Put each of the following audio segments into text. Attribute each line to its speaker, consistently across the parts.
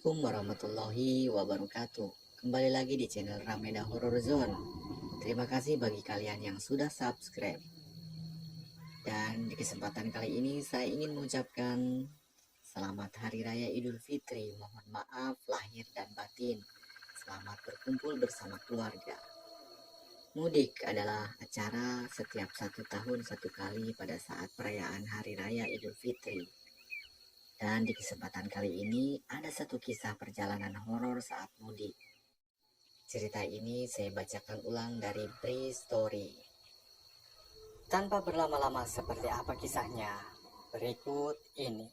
Speaker 1: Assalamualaikum warahmatullahi wabarakatuh. Kembali lagi di channel Rameda Horror Zone. Terima kasih bagi kalian yang sudah subscribe. Dan di kesempatan kali ini saya ingin mengucapkan selamat Hari Raya Idul Fitri. Mohon maaf lahir dan batin. Selamat berkumpul bersama keluarga. Mudik adalah acara setiap 1 tahun 1 kali pada saat perayaan Hari Raya Idul Fitri. Dan di kesempatan kali ini ada satu kisah perjalanan horor saat mudik. Cerita ini saya bacakan ulang dari Bree Story. Tanpa berlama-lama, seperti apa kisahnya? Berikut ini.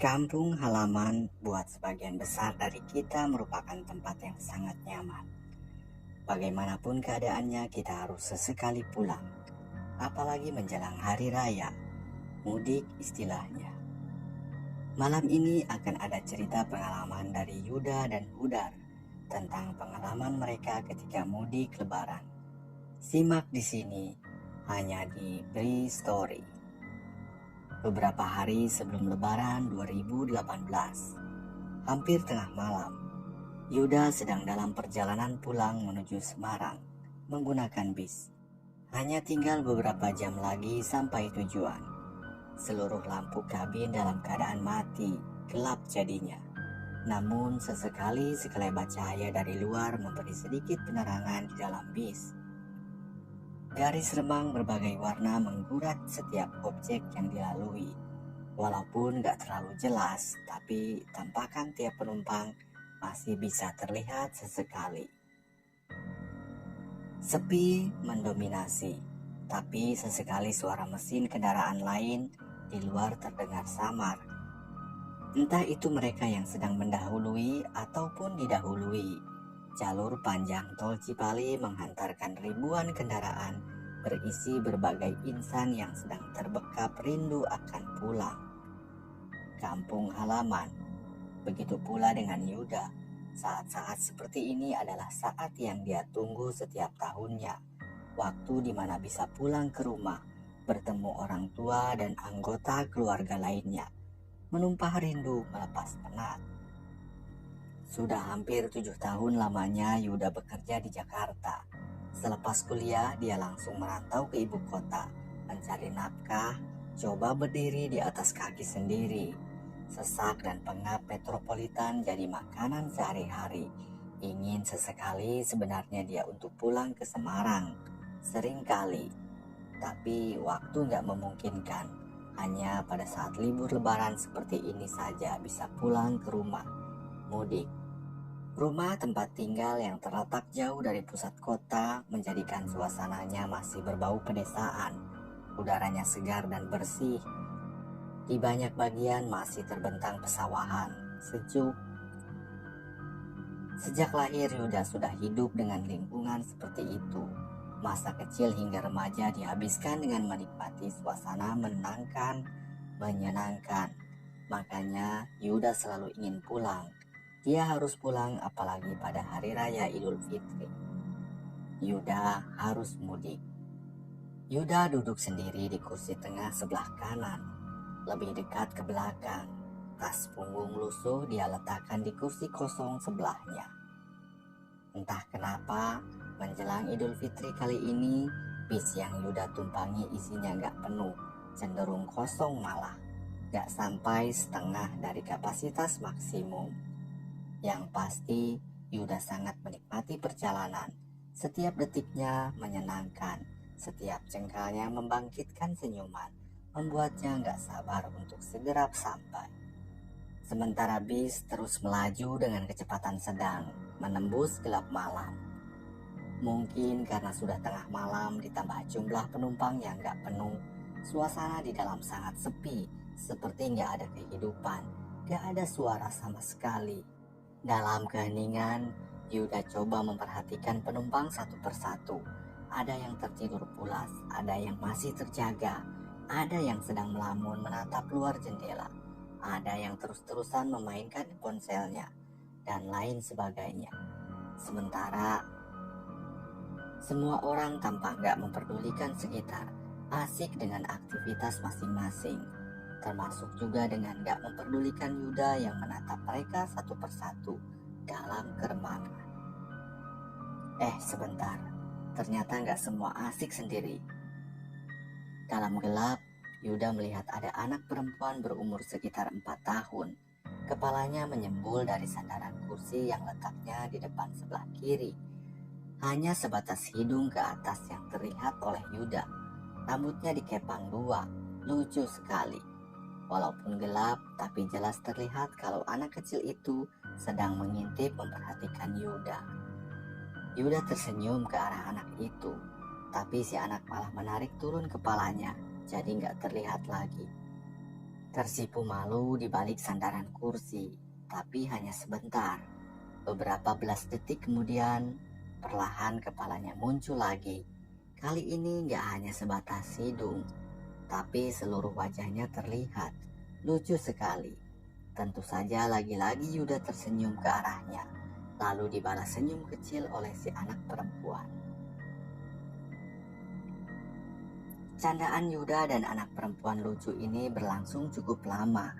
Speaker 1: Kampung halaman buat sebagian besar dari kita merupakan tempat yang sangat nyaman. Bagaimanapun keadaannya, kita harus sesekali pulang. Apalagi menjelang hari raya, mudik istilahnya. Malam ini akan ada cerita pengalaman dari Yuda dan Hudar tentang pengalaman mereka ketika mudik lebaran. Simak di sini, hanya di Bree Story. Beberapa hari sebelum lebaran 2018, hampir tengah malam, Yuda sedang dalam perjalanan pulang menuju Semarang menggunakan bis. Hanya tinggal beberapa jam lagi sampai tujuan. Seluruh lampu kabin dalam keadaan mati, gelap jadinya. Namun sesekali sekelebat cahaya dari luar memberi sedikit penerangan di dalam bis. Garis remang berbagai warna menggurat setiap objek yang dilalui. Walaupun gak terlalu jelas, tapi tampakan tiap penumpang masih bisa terlihat sesekali. Sepi mendominasi, tapi sesekali suara mesin kendaraan lain di luar terdengar samar. Entah itu mereka yang sedang mendahului ataupun didahului. Jalur panjang tol Cipali menghantarkan ribuan kendaraan berisi berbagai insan yang sedang terbekap rindu akan pulang kampung halaman. Begitu pula dengan Yuda. Saat-saat seperti ini adalah saat yang dia tunggu setiap tahunnya. Waktu di mana bisa pulang ke rumah, bertemu orang tua dan anggota keluarga lainnya, menumpah rindu melepas penat. Sudah hampir 7 tahun lamanya Yuda bekerja di Jakarta. Selepas kuliah, dia langsung merantau ke ibu kota, mencari nafkah, coba berdiri di atas kaki sendiri. Sesak dan pengap metropolitan jadi makanan sehari-hari. Ingin sesekali sebenarnya dia untuk pulang ke Semarang, seringkali. Tapi waktu gak memungkinkan. Hanya pada saat libur lebaran seperti ini saja bisa pulang ke rumah, mudik. Rumah tempat tinggal yang terletak jauh dari pusat kota menjadikan suasananya masih berbau pedesaan. Udaranya segar dan bersih. Di banyak bagian masih terbentang pesawahan, sejuk. Sejak lahir Yuda sudah hidup dengan lingkungan seperti itu. Masa kecil hingga remaja dihabiskan dengan menikmati suasana menyenangkan. Makanya Yuda selalu ingin pulang. Dia harus pulang apalagi pada hari raya Idul Fitri. Yuda harus mudik. Yuda duduk sendiri di kursi tengah sebelah kanan, lebih dekat ke belakang. Tas punggung lusuh dia letakkan di kursi kosong sebelahnya. Entah kenapa, menjelang Idul Fitri kali ini, bis yang Yuda tumpangi isinya gak penuh, cenderung kosong malah. Gak sampai setengah dari kapasitas maksimum. Yang pasti, Yuda sangat menikmati perjalanan. Setiap detiknya menyenangkan, setiap jengkalnya membangkitkan senyuman, membuatnya gak sabar untuk segera sampai. Sementara bis terus melaju dengan kecepatan sedang, menembus gelap malam. Mungkin karena sudah tengah malam ditambah jumlah penumpang yang gak penuh, suasana di dalam sangat sepi, seperti gak ada kehidupan, gak ada suara sama sekali. Dalam keheningan, Yuda coba memperhatikan penumpang satu persatu. Ada yang tertidur pulas, ada yang masih terjaga, ada yang sedang melamun menatap luar jendela. ada yang terus-terusan memainkan ponselnya, dan lain sebagainya. Sementara semua orang tampak gak memperdulikan sekitar, asik dengan aktivitas masing-masing, termasuk juga dengan gak memperdulikan Yuda yang menatap mereka satu persatu dalam kermangan. Sebentar, ternyata gak semua asik sendiri. Dalam gelap, Yuda melihat ada anak perempuan berumur sekitar 4 tahun. Kepalanya menyembul dari sandaran kursi yang letaknya di depan sebelah kiri. Hanya sebatas hidung ke atas yang terlihat oleh Yuda. Rambutnya dikepang 2, lucu sekali. Walaupun gelap, tapi jelas terlihat kalau anak kecil itu sedang mengintip memperhatikan Yuda. Yuda tersenyum ke arah anak itu, tapi si anak malah menarik turun kepalanya, jadi gak terlihat lagi. Tersipu malu di balik sandaran kursi, tapi hanya sebentar. Beberapa belas detik kemudian, perlahan kepalanya muncul lagi. Kali ini gak hanya sebatas hidung, tapi seluruh wajahnya terlihat. Lucu sekali. Tentu saja lagi-lagi Yuda tersenyum ke arahnya, lalu dibalas senyum kecil oleh si anak perempuan. Candaan Yuda dan anak perempuan lucu ini berlangsung cukup lama.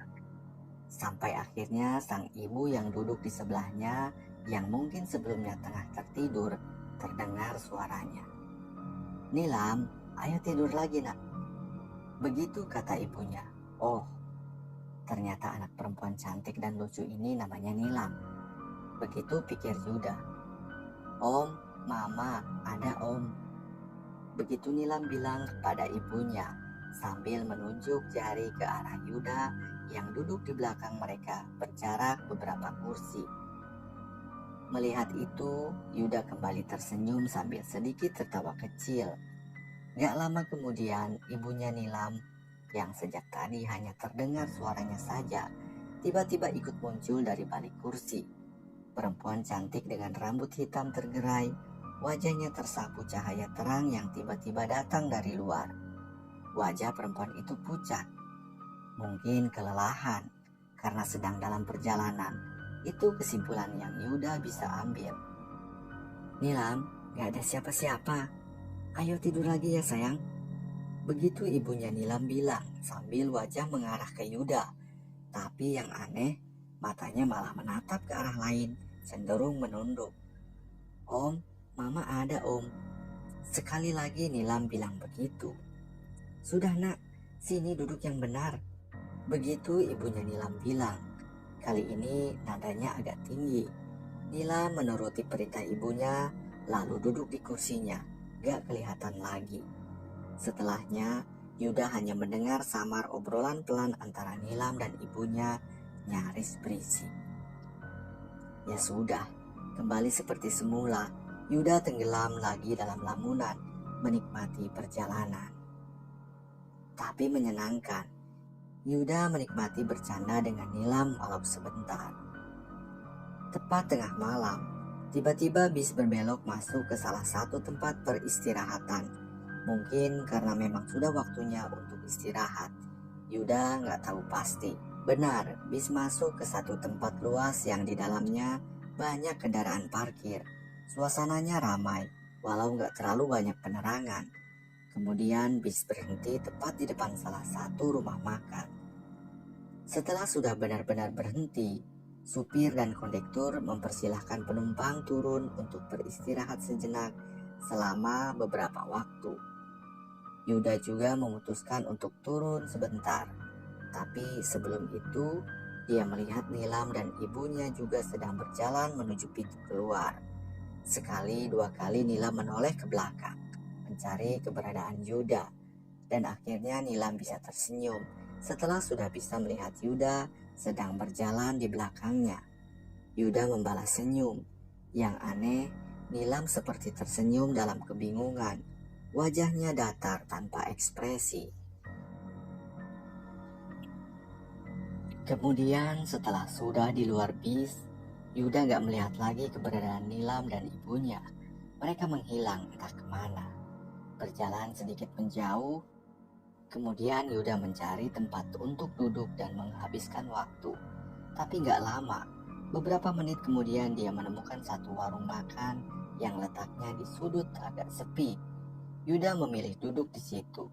Speaker 1: Sampai akhirnya sang ibu yang duduk di sebelahnya, yang mungkin sebelumnya tengah tertidur, terdengar suaranya. "Nilam, ayo tidur lagi nak." Begitu kata ibunya. Oh, ternyata anak perempuan cantik dan lucu ini namanya Nilam. Begitu pikir Yuda. "Om, mama, ada om." Begitu Nilam bilang kepada ibunya sambil menunjuk jari ke arah Yuda yang duduk di belakang mereka berjarak beberapa kursi. Melihat itu, Yuda kembali tersenyum sambil sedikit tertawa kecil. Gak lama kemudian, ibunya Nilam yang sejak tadi hanya terdengar suaranya saja, tiba-tiba ikut muncul dari balik kursi. Perempuan cantik dengan rambut hitam tergerai, wajahnya tersapu cahaya terang yang tiba-tiba datang dari luar. Wajah perempuan itu pucat, mungkin kelelahan karena sedang dalam perjalanan. Itu kesimpulan yang Yuda bisa ambil. "Nilam, gak ada siapa-siapa. Ayo tidur lagi ya sayang." Begitu ibunya Nilam bilang sambil wajah mengarah ke Yuda. Tapi yang aneh, matanya malah menatap ke arah lain, cenderung menunduk. "Om, mama ada om." Sekali lagi Nilam bilang begitu. "Sudah nak, sini duduk yang benar." Begitu ibunya Nilam bilang. Kali ini nadanya agak tinggi. Nilam menuruti perintah ibunya, lalu duduk di kursinya, gak kelihatan lagi. Setelahnya, Yuda hanya mendengar samar obrolan pelan antara Nilam dan ibunya, nyaris berisik. Ya sudah, kembali seperti semula. Yuda tenggelam lagi dalam lamunan, menikmati perjalanan. Tapi menyenangkan. Yuda menikmati bercanda dengan Nilam walau sebentar. Tepat tengah malam, tiba-tiba bis berbelok masuk ke salah satu tempat peristirahatan. Mungkin karena memang sudah waktunya untuk istirahat. Yuda nggak tahu pasti. Benar, bis masuk ke satu tempat luas yang di dalamnya banyak kendaraan parkir. Suasananya ramai, walau nggak terlalu banyak penerangan. Kemudian bis berhenti tepat di depan salah satu rumah makan. Setelah sudah benar-benar berhenti, supir dan kondektur mempersilahkan penumpang turun untuk beristirahat sejenak selama beberapa waktu. Yuda juga memutuskan untuk turun sebentar. Tapi sebelum itu, dia melihat Nilam dan ibunya juga sedang berjalan menuju pintu keluar. Sekali dua kali Nilam menoleh ke belakang, mencari keberadaan Yuda, dan akhirnya Nilam bisa tersenyum setelah sudah bisa melihat Yuda sedang berjalan di belakangnya. Yuda membalas senyum. Yang aneh, Nilam seperti tersenyum dalam kebingungan. Wajahnya datar tanpa ekspresi. Kemudian setelah sudah di luar bis, Yuda gak melihat lagi keberadaan Nilam dan ibunya. Mereka menghilang entah kemana. Berjalan sedikit menjauh, Kemudian Yuda mencari tempat untuk duduk dan menghabiskan waktu. Tapi gak lama, beberapa menit kemudian dia menemukan satu warung makan yang letaknya di sudut agak sepi. Yuda memilih duduk di situ.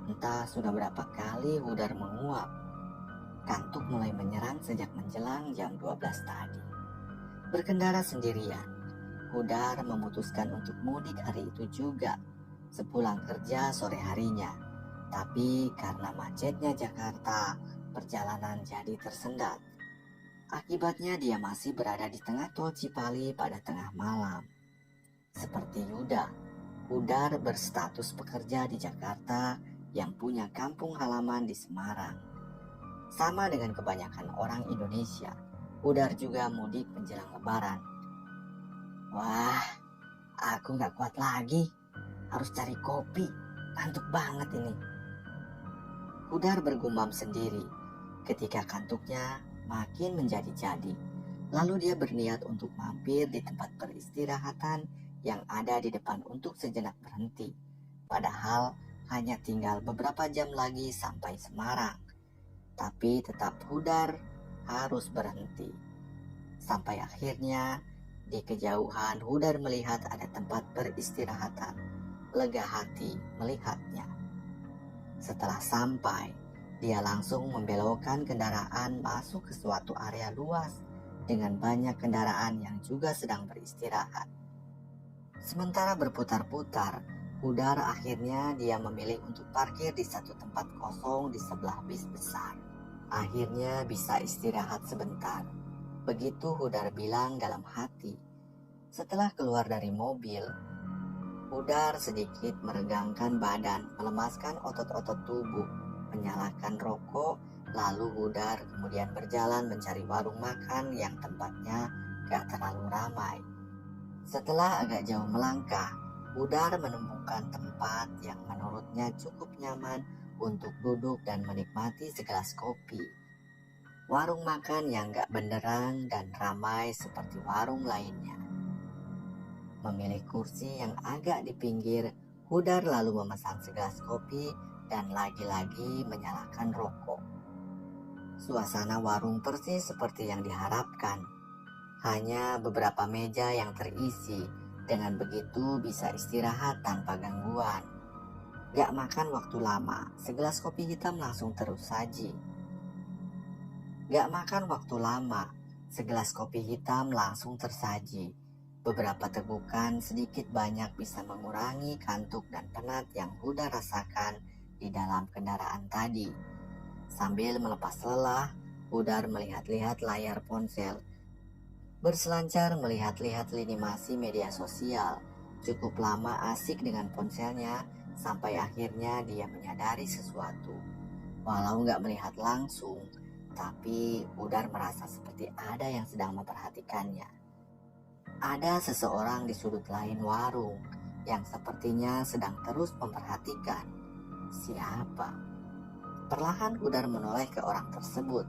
Speaker 1: Entah sudah berapa kali Hudar menguap. Kantuk mulai menyerang sejak menjelang jam 12 tadi. Berkendara sendirian, Hudar memutuskan untuk mudik hari itu juga, sepulang kerja sore harinya. Tapi karena macetnya Jakarta, perjalanan jadi tersendat. Akibatnya dia masih berada di tengah tol Cipali pada tengah malam. Seperti Yuda, Hudar berstatus pekerja di Jakarta yang punya kampung halaman di Semarang. Sama dengan kebanyakan orang Indonesia, Hudar juga mudik menjelang Lebaran. Wah, aku gak kuat lagi. Harus cari kopi, kantuk banget ini. Hudar bergumam sendiri ketika kantuknya makin menjadi-jadi. Lalu dia berniat untuk mampir di tempat peristirahatan yang ada di depan untuk sejenak berhenti. Padahal hanya tinggal beberapa jam lagi sampai Semarang. Tapi tetap Hudar harus berhenti. Sampai akhirnya di kejauhan Hudar melihat ada tempat peristirahatan. Lega hati melihatnya. Setelah sampai, dia langsung membelokkan kendaraan masuk ke suatu area luas dengan banyak kendaraan yang juga sedang beristirahat. Sementara berputar-putar, Hudar akhirnya dia memilih untuk parkir di satu tempat kosong di sebelah bis besar. Akhirnya bisa istirahat sebentar. Begitu Hudar bilang dalam hati. Setelah keluar dari mobil, Hudar sedikit meregangkan badan, melemaskan otot-otot tubuh, menyalakan rokok, lalu Hudar kemudian berjalan mencari warung makan yang tempatnya gak terlalu ramai. Setelah agak jauh melangkah, Hudar menemukan tempat yang menurutnya cukup nyaman untuk duduk dan menikmati segelas kopi. Warung makan yang gak benderang dan ramai seperti warung lainnya. Memilih kursi yang agak di pinggir, Hudar lalu memesan segelas kopi dan lagi-lagi menyalakan rokok. Suasana warung persis seperti yang diharapkan. Hanya beberapa meja yang terisi, dengan begitu bisa istirahat tanpa gangguan. Gak makan waktu lama, segelas kopi hitam langsung tersaji. Gak makan waktu lama, segelas kopi hitam langsung tersaji. Beberapa tegukan sedikit banyak bisa mengurangi kantuk dan penat yang Hudar rasakan di dalam kendaraan tadi. Sambil melepas lelah, Hudar melihat-lihat layar ponsel. Berselancar melihat-lihat lini masa media sosial. Cukup lama asik dengan ponselnya sampai akhirnya dia menyadari sesuatu. Walau gak melihat langsung, tapi Hudar merasa seperti ada yang sedang memperhatikannya. Ada seseorang di sudut lain warung yang sepertinya sedang terus memperhatikan. Siapa? Perlahan Hudar menoleh ke orang tersebut.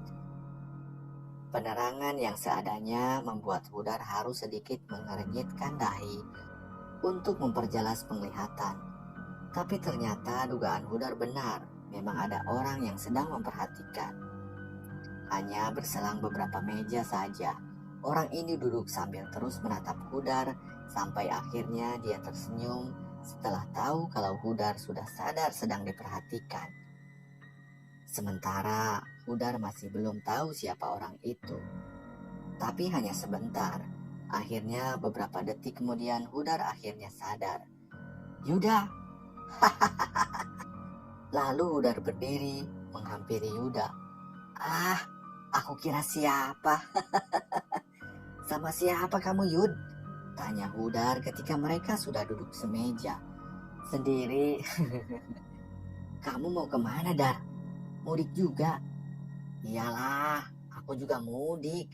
Speaker 1: Penerangan yang seadanya membuat Hudar harus sedikit mengernyitkan dahi untuk memperjelas penglihatan. Tapi ternyata dugaan Hudar benar, memang ada orang yang sedang memperhatikan. Hanya berselang beberapa meja saja, orang ini duduk sambil terus menatap Hudar sampai akhirnya dia tersenyum setelah tahu kalau Hudar sudah sadar sedang diperhatikan. Sementara Hudar masih belum tahu siapa orang itu. Tapi hanya sebentar. Akhirnya beberapa detik kemudian Hudar akhirnya sadar. Yuda! Lalu Hudar berdiri menghampiri Yuda. Ah, aku kira siapa? Sama siapa kamu, Yud? Tanya Hudar ketika mereka sudah duduk semeja. Sendiri. Kamu mau kemana, Dar? Mudik juga? Iyalah, aku juga mudik.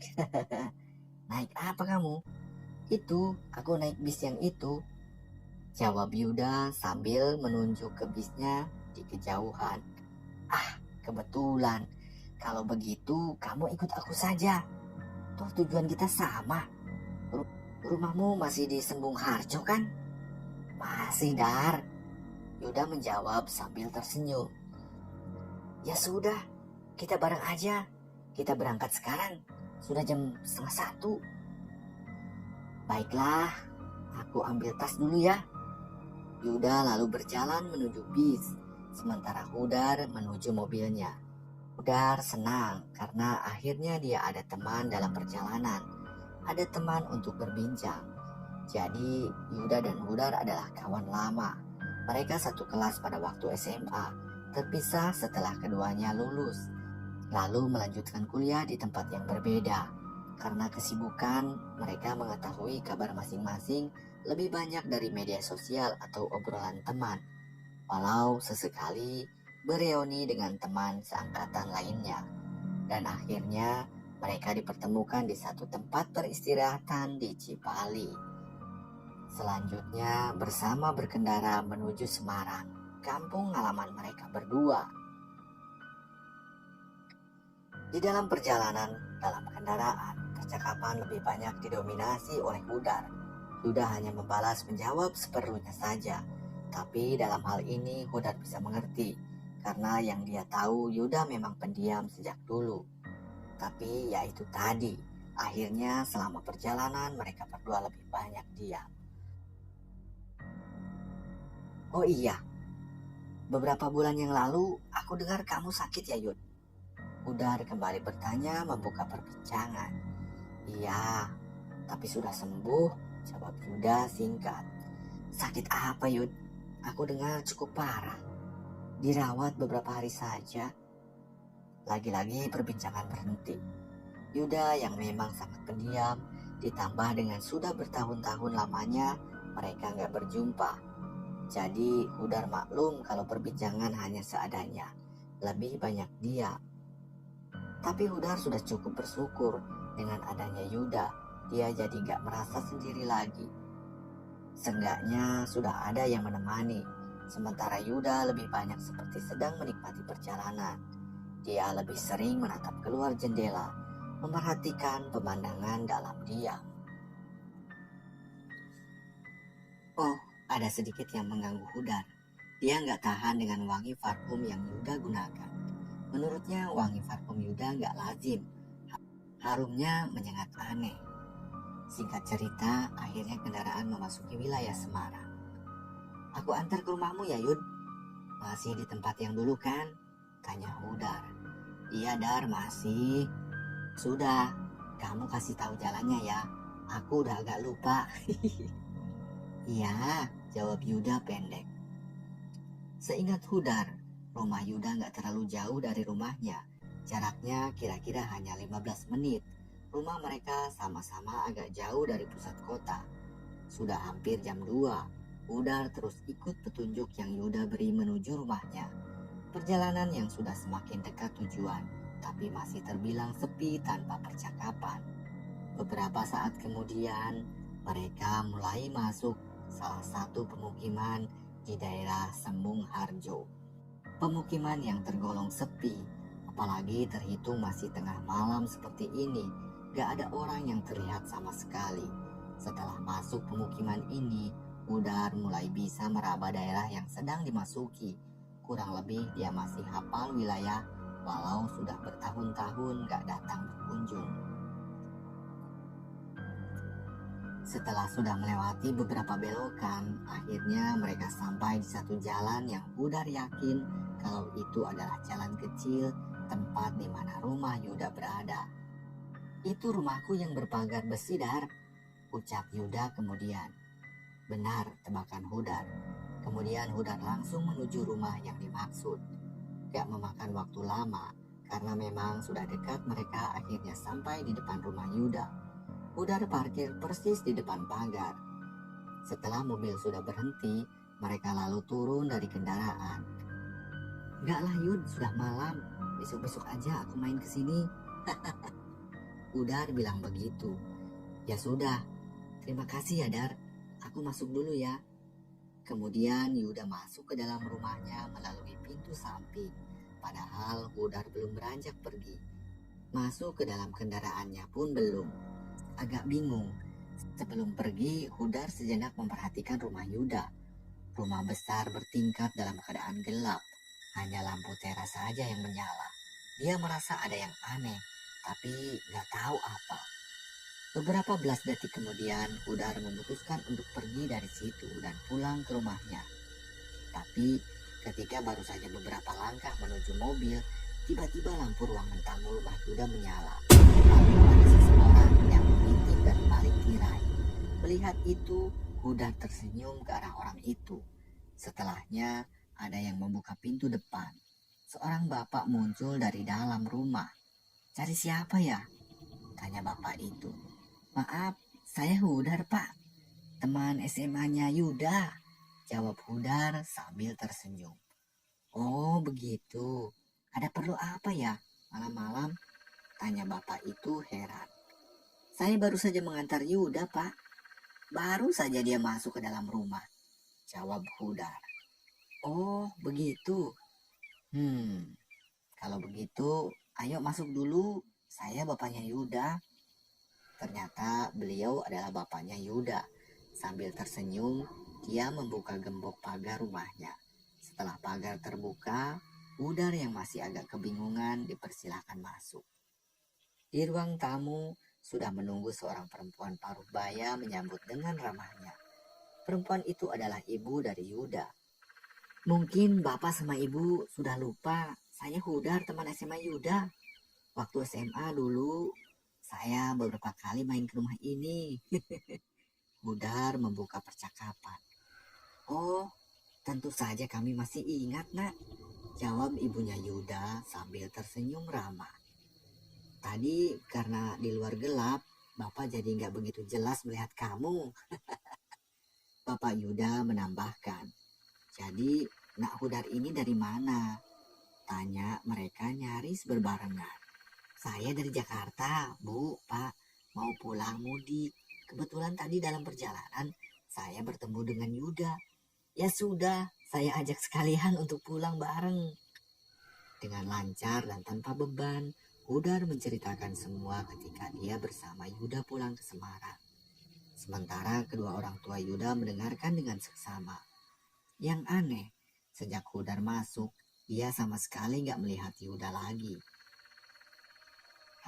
Speaker 1: Naik apa kamu? Itu, aku naik bis yang itu. Jawab Yuda sambil menunjuk ke bisnya di kejauhan. Ah, kebetulan. Kalau begitu, kamu ikut aku saja. Toh tujuan kita sama. Rumahmu masih di Sembung Harjo kan? Masih, Dar. Yuda menjawab sambil tersenyum. Ya sudah, kita bareng aja. Kita berangkat sekarang. Sudah jam 12:30. Baiklah, aku ambil tas dulu ya. Yuda lalu berjalan menuju bis, sementara Hudar menuju mobilnya. Hudar senang karena akhirnya dia ada teman dalam perjalanan. Ada teman untuk berbincang. Jadi Yuda dan Hudar adalah kawan lama. Mereka satu kelas pada waktu SMA, terpisah setelah keduanya lulus, lalu melanjutkan kuliah di tempat yang berbeda. Karena kesibukan, mereka mengetahui kabar masing-masing lebih banyak dari media sosial atau obrolan teman, walau sesekali bereuni dengan teman seangkatan lainnya. Dan akhirnya mereka dipertemukan di satu tempat peristirahatan di Cipali. Selanjutnya bersama berkendara menuju Semarang, kampung halaman mereka berdua. Di dalam perjalanan dalam kendaraan, percakapan lebih banyak didominasi oleh Hudar. Yuda hanya membalas menjawab seperlunya saja. Tapi dalam hal ini Hudar bisa mengerti, karena yang dia tahu Yuda memang pendiam sejak dulu. Tapi ya itu tadi, akhirnya selama perjalanan mereka berdua lebih banyak diam. Oh iya, beberapa bulan yang lalu aku dengar kamu sakit ya Yud? Hudar kembali bertanya membuka perbincangan. Iya, tapi sudah sembuh, jawab Yuda singkat. Sakit apa Yud? Aku dengar cukup parah. Dirawat beberapa hari saja. Lagi-lagi perbincangan berhenti. Yuda yang memang sangat pendiam, ditambah dengan sudah bertahun-tahun lamanya mereka nggak berjumpa. Jadi Hudar maklum kalau perbincangan hanya seadanya, lebih banyak diam. Tapi Hudar sudah cukup bersyukur dengan adanya Yuda, dia jadi gak merasa sendiri lagi. Seenggaknya sudah ada yang menemani, sementara Yuda lebih banyak seperti sedang menikmati perjalanan. Dia lebih sering menatap keluar jendela, memperhatikan pemandangan dalam diam. Oh, ada sedikit yang mengganggu Hudar. Dia nggak tahan dengan wangi parfum yang Yuda gunakan. Menurutnya wangi parfum Yuda nggak lazim. Harumnya menyengat aneh. Singkat cerita, akhirnya kendaraan memasuki wilayah Semarang. Aku antar ke rumahmu ya Yud? Masih di tempat yang dulu kan? Tanya Hudar. Iya Dar, masih. Sudah, kamu kasih tahu jalannya ya. Aku udah agak lupa. Iya, jawab Yuda pendek. Seingat Hudar, rumah Yuda nggak terlalu jauh dari rumahnya. Jaraknya kira-kira hanya 15 menit. Rumah mereka sama-sama agak jauh dari pusat kota. Sudah hampir jam 2. Hudar terus ikut petunjuk yang Yuda beri menuju rumahnya. Perjalanan yang sudah semakin dekat tujuan, tapi masih terbilang sepi tanpa percakapan. Beberapa saat kemudian, mereka mulai masuk salah satu pemukiman di daerah Sembung Harjo. Pemukiman yang tergolong sepi, apalagi terhitung masih tengah malam seperti ini, gak ada orang yang terlihat sama sekali. Setelah masuk pemukiman ini, Hudar mulai bisa meraba daerah yang sedang dimasuki. Kurang lebih dia masih hafal wilayah, walau sudah bertahun-tahun gak datang berkunjung. Setelah sudah melewati beberapa belokan, akhirnya mereka sampai di satu jalan yang Hudar yakin kalau itu adalah jalan kecil tempat di mana rumah Yuda berada. Itu rumahku yang berpagar besi, Dar, ucap Yuda kemudian. Benar, tebakan Hudar. Kemudian Hudar langsung menuju rumah yang dimaksud. Gak memakan waktu lama, karena memang sudah dekat mereka akhirnya sampai di depan rumah Yuda. Hudar parkir persis di depan pagar. Setelah mobil sudah berhenti, mereka lalu turun dari kendaraan. Enggak lah Yud, sudah malam. Besok-besok aja aku main ke sini. Hudar bilang begitu. Ya sudah, terima kasih ya Dar. Aku masuk dulu ya. Kemudian Yuda masuk ke dalam rumahnya melalui pintu samping. Padahal Hudar belum beranjak pergi. Masuk ke dalam kendaraannya pun belum. Agak bingung. Sebelum pergi, Hudar sejenak memperhatikan rumah Yuda. Rumah besar bertingkat dalam keadaan gelap. Hanya lampu teras saja yang menyala. Dia merasa ada yang aneh, tapi gak tahu apa. Beberapa belas detik kemudian, Hudar memutuskan untuk pergi dari situ dan pulang ke rumahnya. Tapi ketika baru saja beberapa langkah menuju mobil, tiba-tiba lampu ruangan tamu rumah Yuda menyala. Lalu ada seseorang yang mengintip dari balik tirai. Melihat itu, Hudar tersenyum ke arah orang itu. Setelahnya, ada yang membuka pintu depan. Seorang bapak muncul dari dalam rumah. "Cari siapa ya?" tanya bapak itu. "Maaf, saya Hudar, Pak. Teman SMA-nya Yuda," jawab Hudar sambil tersenyum. "Oh, begitu. Ada perlu apa ya malam-malam?" tanya bapak itu heran. "Saya baru saja mengantar Yuda, Pak. Baru saja dia masuk ke dalam rumah," jawab Hudar. "Oh, begitu. Kalau begitu, ayo masuk dulu. Saya bapaknya Yuda." Ternyata beliau adalah bapaknya Yuda. Sambil tersenyum, dia membuka gembok pagar rumahnya. Setelah pagar terbuka, Hudar yang masih agak kebingungan dipersilahkan masuk. Di ruang tamu, sudah menunggu seorang perempuan paruh baya menyambut dengan ramahnya. Perempuan itu adalah ibu dari Yuda. "Mungkin bapak sama ibu sudah lupa, saya Hudar, teman SMA Yuda. Waktu SMA dulu, saya beberapa kali main ke rumah ini." Hudar membuka percakapan. "Oh, tentu saja kami masih ingat, Nak," jawab ibunya Yuda sambil tersenyum ramah. "Tadi karena di luar gelap, bapak jadi nggak begitu jelas melihat kamu." Bapak Yuda menambahkan. "Jadi, Nak Hudar ini dari mana?" tanya mereka nyaris berbarengan. "Saya dari Jakarta, Bu, Pak. Mau pulang mudik. Kebetulan tadi dalam perjalanan saya bertemu dengan Yuda. Ya sudah, saya ajak sekalian untuk pulang bareng." Dengan lancar dan tanpa beban, Hudar menceritakan semua ketika dia bersama Yuda pulang ke Semarang. Sementara kedua orang tua Yuda mendengarkan dengan seksama. Yang aneh, sejak Hudar masuk, dia sama sekali gak melihat Yuda lagi.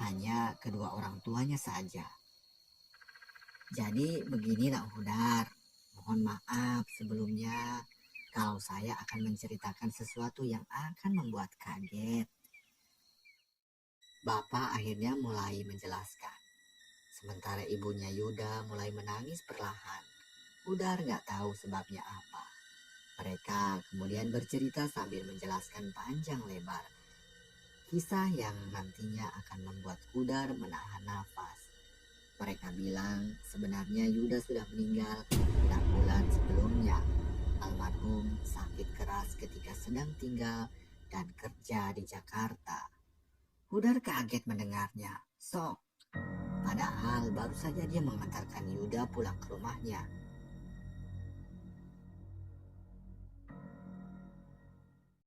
Speaker 1: Hanya kedua orang tuanya saja. "Jadi begini Nak Hudar, mohon maaf sebelumnya kalau saya akan menceritakan sesuatu yang akan membuat kaget." Bapak akhirnya mulai menjelaskan. Sementara ibunya Yuda mulai menangis perlahan. Hudar gak tahu sebabnya apa. Mereka kemudian bercerita sambil menjelaskan panjang lebar. Kisah yang nantinya akan membuat Hudar menahan nafas. Mereka bilang sebenarnya Yuda sudah meninggal 6 bulan sebelumnya. Almarhum sakit keras ketika sedang tinggal dan kerja di Jakarta. Hudar kaget mendengarnya. Padahal baru saja dia mengantarkan Yuda pulang ke rumahnya.